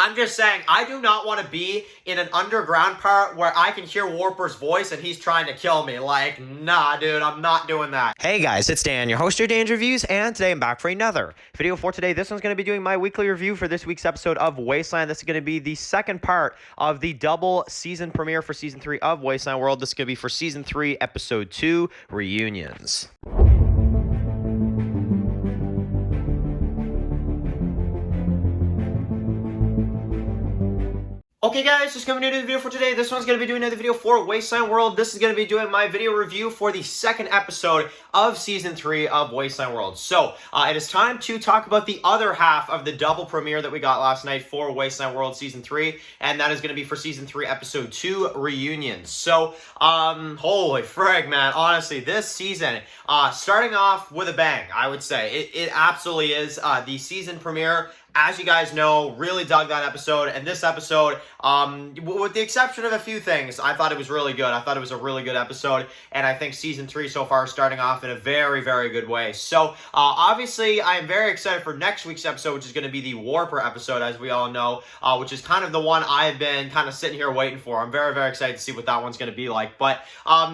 I'm just saying, I do not want to be in an underground part where I can hear Warper's voice and he's trying to kill me. Like, nah, dude, I'm not doing that. Hey guys, it's Dan, your host of TWD Reviews, and today I'm back for another video for today. This one's going to be doing my weekly review for this week's episode of Wasteland. This is going to be the second part of the double season premiere for Season 3 of Wasteland World. This is going to be for Season 3, Episode 2, Reunions. Okay guys, just coming into the video for today. This one's going to be doing another video for Wasteland World. This is going to be doing my video review for the second episode of Season 3 of Wasteland World. So, it is time to talk about the other half of the double premiere that we got last night for Wasteland World Season 3, and that is going to be for Season 3, Episode 2, Reunions. So, holy frig, man. Honestly, this season, starting off with a bang, I would say. It absolutely is the season premiere. As you guys know, really dug that episode, and this episode, with the exception of a few things, I thought it was really good. I thought it was a really good episode, and I think Season 3 so far is starting off in a very, very good way. So, obviously, I am very excited for next week's episode, which is going to be the Warper episode, as we all know, which is kind of the one I've been kind of sitting here waiting for. I'm very, very excited to see what that one's going to be like. But,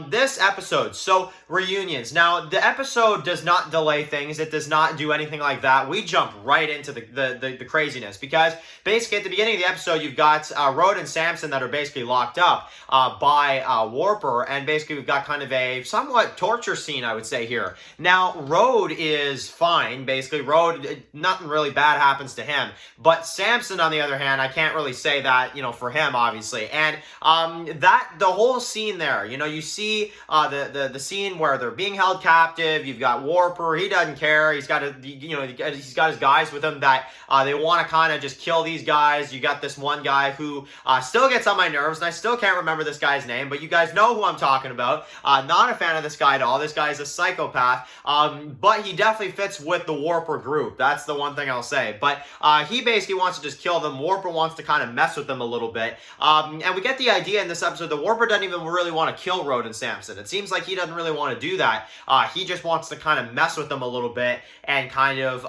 this episode, so, Reunions. Now, the episode does not delay things. It does not do anything like that. We jump right into the craziness, because basically at the beginning of the episode you've got Rode and Samson that are basically locked up by Warper, and basically we've got kind of a somewhat torture scene, I would say, here. Now Rode is fine. Basically Rode, nothing really bad happens to him, but Samson, on the other hand, I can't really say that, you know, for him, obviously. And the whole scene there, you know, you see the scene where they're being held captive. You've got Warper. He doesn't care. He's got he's got his guys with him that they want to kind of just kill these guys. You got this one guy who still gets on my nerves, and I still can't remember this guy's name, but you guys know who I'm talking about. Not a fan of this guy at all. This guy is a psychopath, but he definitely fits with the Warper group. That's the one thing I'll say. But he basically wants to just kill them. Warper wants to kind of mess with them a little bit. And we get the idea in this episode that Warper doesn't even really want to kill Rode and Samson. It seems like he doesn't really want to do that. He just wants to kind of mess with them a little bit and kind of,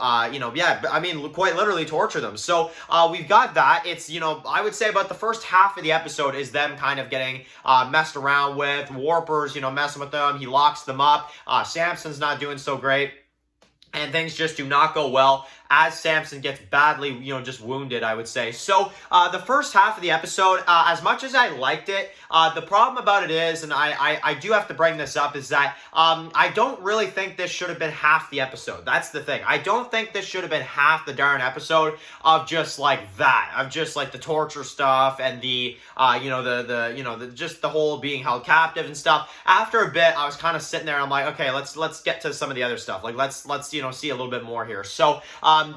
quite literally torture them. So we've got that. It's, I would say about the first half of the episode is them kind of getting messed around with. Warper's, messing with them. He locks them up. Samson's not doing so great, and things just do not go well as Samson gets badly, just wounded, I would say. So, the first half of the episode, as much as I liked it, the problem about it is, and I do have to bring this up, is that I don't really think this should have been half the episode. That's the thing. I don't think this should have been half the darn episode of just like that, of just like the torture stuff and the, just the whole being held captive and stuff. After a bit, I was kind of sitting there, and I'm like, okay, let's get to some of the other stuff. Like, let's see a little bit more here. So,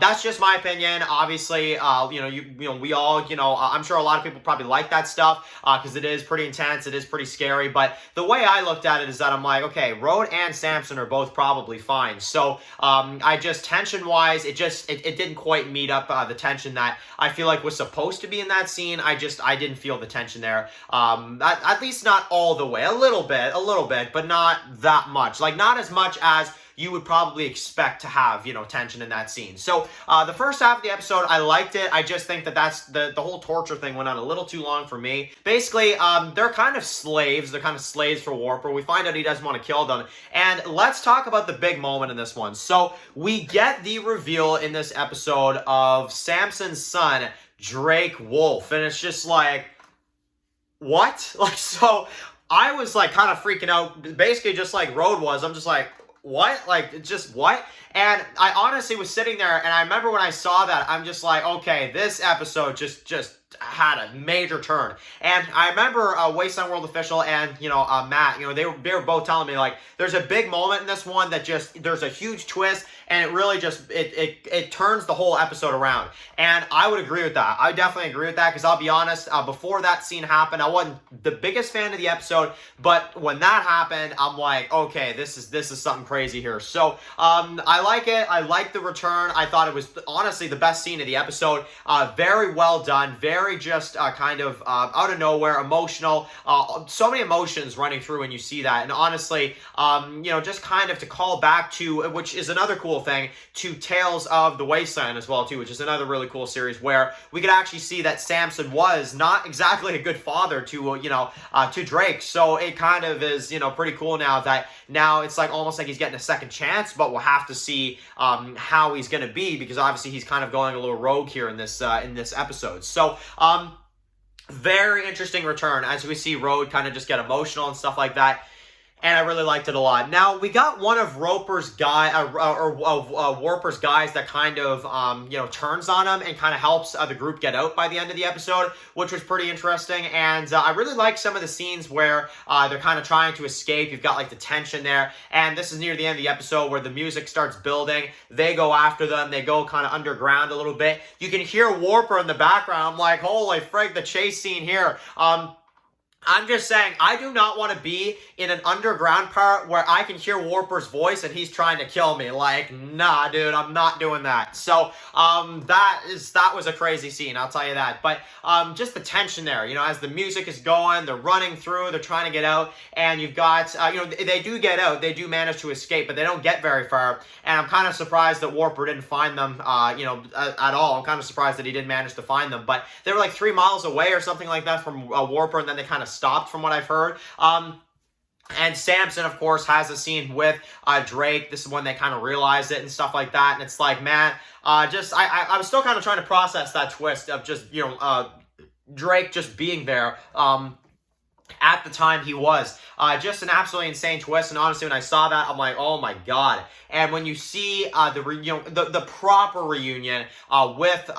that's just my opinion. Obviously, we all, I'm sure a lot of people probably like that stuff because it is pretty intense. It is pretty scary. But the way I looked at it is that I'm like, okay, Rode and Samson are both probably fine. So I just, tension-wise, it didn't quite meet up the tension that I feel like was supposed to be in that scene. I didn't feel the tension there. At least not all the way. A little bit, but not that much. Like, not as much as you would probably expect to have, tension in that scene. So, the first half of the episode, I liked it. I just think that that's the whole torture thing went on a little too long for me. Basically, they're kind of slaves. They're kind of slaves for Warper. We find out he doesn't want to kill them. And let's talk about the big moment in this one. So, we get the reveal in this episode of Samson's son, Drake Wolf. And it's just like, what? Like, so, I was like kind of freaking out, basically just like Rode was. I'm just like, what? Like, just what? And I honestly was sitting there, and I remember when I saw that, I'm just like, okay, this episode just had a major turn. And I remember Wasteland World Official and, Matt, they were both telling me, like, there's a big moment in this one that there's a huge twist, and it really just, it turns the whole episode around. And I would agree with that. I definitely agree with that, because I'll be honest, before that scene happened, I wasn't the biggest fan of the episode, but when that happened, I'm like, okay, this is something crazy here. So, I like it. I like the return. I thought it was honestly the best scene of the episode. Very well done. Very very just kind of out of nowhere, emotional. So many emotions running through when you see that. And honestly, you know, just kind of to call back to, which is another cool thing, to Tales of the Wasteland as well, too, which is another really cool series where we could actually see that Samson was not exactly a good father to, you know, to Drake. So it kind of is, you know, pretty cool now that now it's like almost like he's getting a second chance, but we'll have to see how he's going to be, because obviously he's kind of going a little rogue here in this episode. So, very interesting return as we see Road kind of just get emotional and stuff like that. And I really liked it a lot. Now, we got one of Warper's guys that kind of, you know, turns on him and kind of helps the group get out by the end of the episode, which was pretty interesting. And I really like some of the scenes where they're kind of trying to escape. You've got, like, the tension there. And this is near the end of the episode where the music starts building. They go after them. They go kind of underground a little bit. You can hear Warper in the background. I'm like, holy frig, the chase scene here. I'm just saying, I do not want to be in an underground part where I can hear Warper's voice and he's trying to kill me. Like, nah, dude, I'm not doing that. So, that was a crazy scene, I'll tell you that. But, just the tension there, you know, as the music is going, they're running through, they're trying to get out, and you've got, you know, they do get out, they do manage to escape, but they don't get very far, and I'm kind of surprised that Warper didn't find them, you know, at all. I'm kind of surprised that he didn't manage to find them, but they were like 3 miles away or something like that from Warper, and then they kind of stopped from what I've heard. And Samson, of course, has a scene with Drake. This is when they kind of realize it and stuff like that. And it's like, man, I was still kind of trying to process that twist of just, you know, Drake just being there. At the time he was. Just an absolutely insane twist, and honestly, when I saw that, I'm like, oh my god. And when you see the proper reunion with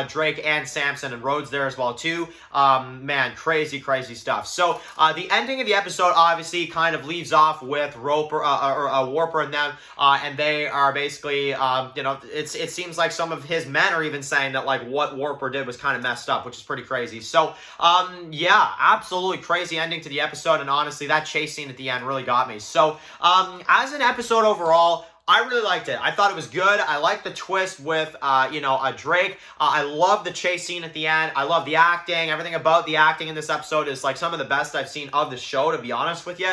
Drake and Samson and Rhodes there as well too, man, crazy stuff. So the ending of the episode obviously kind of leaves off with Warper and them, and they are basically, it seems like some of his men are even saying that like what Warper did was kind of messed up, which is pretty crazy. So yeah, absolutely crazy ending to the episode, and honestly, that chase scene at the end really got me. So, as an episode overall, I really liked it. I thought it was good. I liked the twist with, Drake. I love the chase scene at the end. I love the acting. Everything about the acting in this episode is like some of the best I've seen of the show, to be honest with you.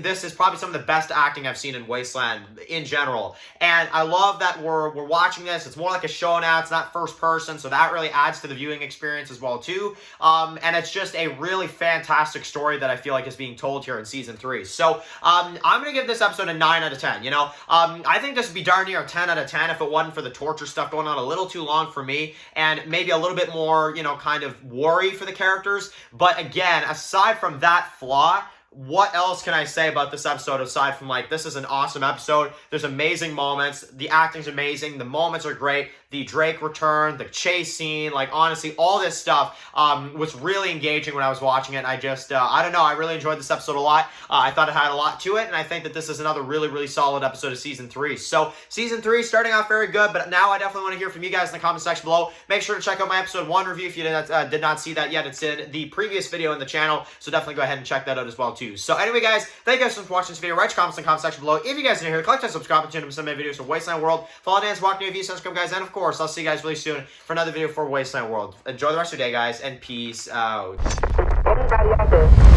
This is probably some of the best acting I've seen in Wasteland in general. And I love that we're watching this. It's more like a show now. It's not first person, so that really adds to the viewing experience as well, too. And it's just a really fantastic story that I feel like is being told here in Season 3. So, I'm going to give this episode a 9 out of 10, you know? I think this would be darn near a 10 out of 10 if it wasn't for the torture stuff going on a little too long for me, and maybe a little bit more, you know, kind of worry for the characters. But again, aside from that flaw, what else can I say about this episode aside from, like, this is an awesome episode. There's amazing moments. The acting's amazing. The moments are great. The Drake return, the chase scene, like, honestly, all this stuff was really engaging when I was watching it. And I just, I don't know, I really enjoyed this episode a lot. I thought it had a lot to it, and I think that this is another really solid episode of Season 3. So, Season 3 starting off very good, but now I definitely want to hear from you guys in the comment section below. Make sure to check out my Episode 1 review if you did not see that yet. It's in the previous video in the channel, so definitely go ahead and check that out as well, too. So, anyway, guys, thank you guys so much for watching this video. Write your comments in the comment section below. If you guys are new here, click that subscribe button to some of my videos for Wasteland World. Follow Dan's Walk New Reviews, subscribe, guys, and of course, I'll see you guys really soon for another video for Wasteland World. Enjoy the rest of your day, guys, and peace out. Anybody out there?